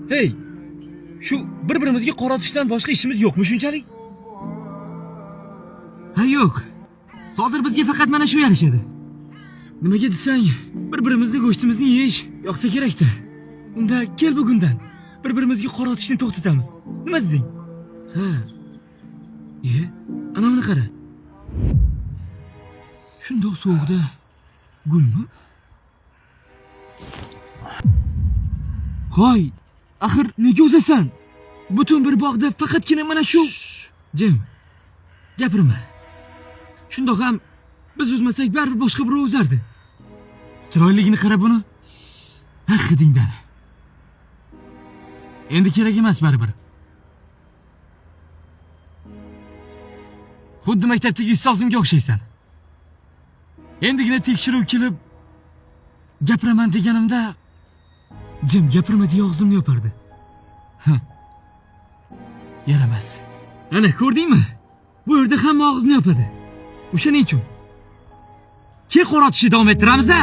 Hey, shu bir-birimizga qoratishdan boshqa ishimiz yo'qmi shunchalik? Ha yo'q. Hozir bizga faqat mana shu yarashadi. Nimaga desang, bir-birimizni go'shtimizni yeyish yoqsa kerak-da. Unda kel bugundan bir-birimizga qoratishni to'xtatamiz. Nima deding? Ha. Ana buni qara. Shundoq sovuqda gulmi? Hoy, axir nega uzasan? Butun bir bog'da faqatgina mana shu. Jim, gapirma. Shundoq ham biz uzmasak baribir boshqa birov uzardi. Chiroyligini qara buni. Haqidingdan. Endi kerak emas baribir. Xuddi maktabdagi ustozimga o'xshaysan. Endigina tekshiruv kelib gapiraman deganimda Jim gapirma deya og'zimni yopardi. Yaramas. Ana ko'rdingmi? Bu yerda hamma og'izni yopadi. O'shaning uchun. Ke qoratishni davom ettiramiz-a?